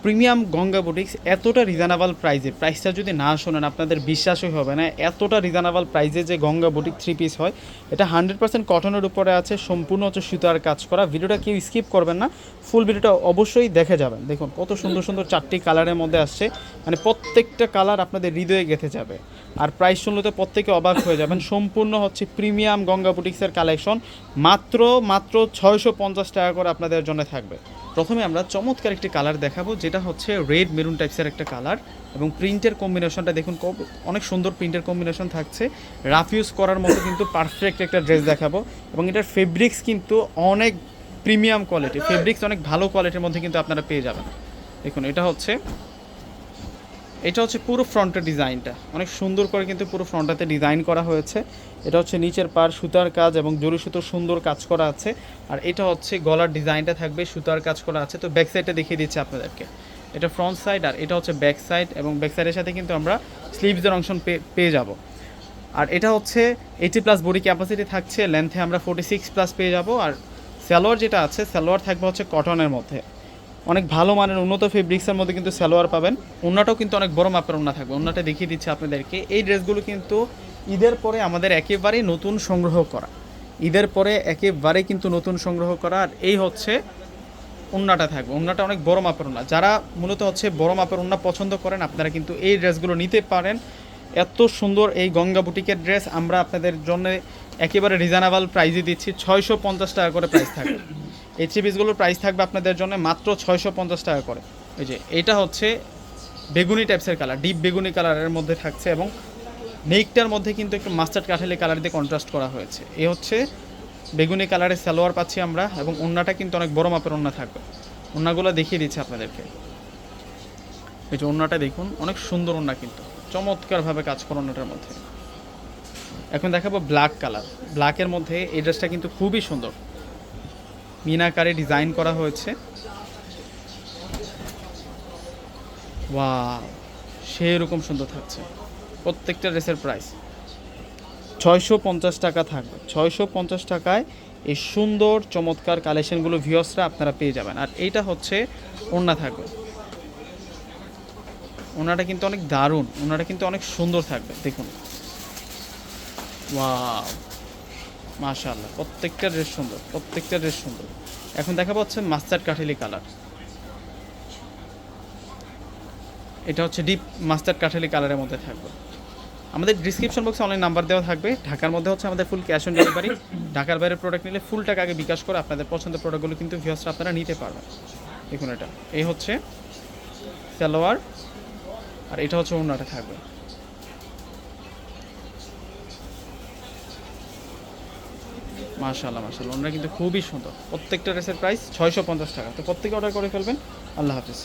Premium Ganga boutiques এতটা reasonable প্রাইসে, প্রাইসটা যদি না শোনেন আপনাদের বিশ্বাসই হবে না, এতটা রিজনেবল প্রাইসে যে গঙ্গা বুটিক 3 পিস হয়। এটা 100% কটনের উপরে আছে, সম্পূর্ণ হচ্ছে সুতার কাজ করা। ভিডিওটা কেউ স্কিপ করবেন না, ফুল ভিডিওটা অবশ্যই দেখে যাবেন। দেখুন কত সুন্দর সুন্দর 4টি কালারের মধ্যে আসছে, মানে প্রত্যেকটা কালার আপনাদের হৃদয়ে গেঁথে যাবে। আর প্রাইস শুনলে তো প্রত্যেকে অবাক হয়ে যাবেন। সম্পূর্ণ হচ্ছে প্রিমিয়াম গঙ্গা বুটিক্সের কালেকশন, মাত্র 650 টাকা করে আপনাদের জন্য থাকবে। প্রথমে আমরা চমৎকার একটি কালার দেখাবো, যেটা হচ্ছে রেড মেরুন টাইপসের একটা কালার, এবং প্রিন্টের কম্বিনেশনটা দেখুন অনেক সুন্দর প্রিন্টের কম্বিনেশন থাকছে। রাফ ইউজ করার মতো কিন্তু পারফেক্ট একটা ড্রেস দেখাবো, এবং এটার ফেব্রিক্স কিন্তু অনেক প্রিমিয়াম কোয়ালিটি, ফেব্রিক্স অনেক ভালো কোয়ালিটির মধ্যে কিন্তু আপনারা পেয়ে যাবেন। দেখুন এটা হচ্ছে পুরো ফ্রন্টের ডিজাইনটা অনেক সুন্দর করে কিন্তু পুরো ফ্রন্টটাতে ডিজাইন করা হয়েছে। এটা হচ্ছে নিচের পার সুতার কাজ এবং জরি সুতোর সুন্দর কাজ করা আছে। আর এটা হচ্ছে গলার ডিজাইনটা থাকবে সুতার কাজ করা আছে। তো ব্যাক সাইডটা দেখিয়ে দিচ্ছি আপনাদেরকে, এটা ফ্রন্ট সাইড আর এটা হচ্ছে ব্যাক সাইড, এবং ব্যাক সাইডের সাথে কিন্তু আমরা স্লিভসের অংশ পেয়ে যাব। আর এটা হচ্ছে 80+ বডি ক্যাপাসিটি থাকছে, লেন্থে আমরা 46+ পেয়ে যাব। আর সালোয়ার যেটা আছে, সালোয়ার থাকবে হচ্ছে কটনের মধ্যে, অনেক ভালো মানের উন্নত ফেব্রিক্সের মধ্যে কিন্তু সালোয়ার পাবেন। ওন্নাটাও কিন্তু অনেক বড় মাপের ওন্না থাকবে, ওন্নাটা দেখিয়ে দিচ্ছি আপনাদেরকে। এই ড্রেসগুলো কিন্তু ঈদের পরে আমাদের একেবারেই নতুন সংগ্রহ করা, ঈদের পরে একেবারেই কিন্তু নতুন সংগ্রহ করা। আর এই হচ্ছে ওন্নাটা থাকবে, ওন্নাটা অনেক বড় মাপের ওন্না। যারা মূলত হচ্ছে বড় মাপের ওন্না পছন্দ করেন, আপনারা কিন্তু এই ড্রেসগুলো নিতে পারেন। এত সুন্দর এই গঙ্গা বুটিকের ড্রেস আমরা আপনাদের জন্য একেবারে রিজনেবল প্রাইসে দিচ্ছি, 650 টাকা করে প্রাইস থাকবে। এই 3 পিসগুলোর প্রাইস থাকবে আপনাদের জন্য মাত্র 650 টাকা করে। এই যে এটা হচ্ছে বেগুনি টাইপসের কালার, ডিপ বেগুনি কালারের মধ্যে থাকছে, এবং নেকটার মধ্যে কিন্তু একটু মাস্টার্ড কাঠালি কালার দিয়ে কন্ট্রাস্ট করা হয়েছে। এই হচ্ছে বেগুনি কালারের সালোয়ার পাচ্ছি আমরা, এবং ওন্নাটা কিন্তু অনেক বড় মাপের ওন্না থাকবে। ওন্নাগুলো দেখিয়ে দিচ্ছি আপনাদেরকে। এই যে ওন্নাটা দেখুন, অনেক সুন্দর ওন্না, কিন্তু চমৎকারভাবে কাজ করা ওন্নাটার মধ্যে। এখন দেখাবো ব্ল্যাক কালার, ব্ল্যাকের মধ্যে এই ড্রেসটা কিন্তু খুবই সুন্দর, মিনাকারে ডিজাইন করা হয়েছে। ওয়াও, সেই রকম সুন্দর থাকছে। প্রত্যেকটা ড্রেসের প্রাইস 650 টাকা থাকবে। 650 টাকায় এই সুন্দর চমৎকার কালেকশনগুলো ভিউয়ার্সরা আপনারা পেয়ে যাবেন। আর এইটা হচ্ছে ওড়না থাকবে, ওড়নাটা কিন্তু অনেক দারুণ, ওড়নাটা কিন্তু অনেক সুন্দর থাকবে। দেখুন ওয়াও, মাশাআল্লাহ, প্রত্যেকটা ড্রেস সুন্দর, প্রত্যেকটা ড্রেস সুন্দর। এখন দেখাবো হচ্ছে মাস্টার্ড কাঠালি কালার, এটা হচ্ছে ডিপ মাস্টার্ড কাঠালি কালারের মধ্যে থাকবে। আমাদের ডিসক্রিপশন বক্সে অনলাইন নাম্বার দেওয়া থাকবে। ঢাকার মধ্যে হচ্ছে আমাদের ফুল ক্যাশ অন ডেলিভারি, ঢাকার বাইরে প্রোডাক্ট নিলে ফুল টাকা আগে বিকাশ করে আপনাদের পছন্দের প্রোডাক্টগুলো কিন্তু ভিউয়ার্সরা আপনারা নিতে পারবেন। দেখুন এটা, এই হচ্ছে সালোয়ার, আর এটা হচ্ছে ওড়নাটা থাকবে। মাশাআল্লাহ মাশাআল্লাহ, ওড়না কিন্তু খুবই সুন্দর। প্রত্যেকটা ড্রেসের প্রাইস 650 টাকা। তো প্রত্যেকে অর্ডার করে ফেলবেন। আল্লাহ হাফিজ।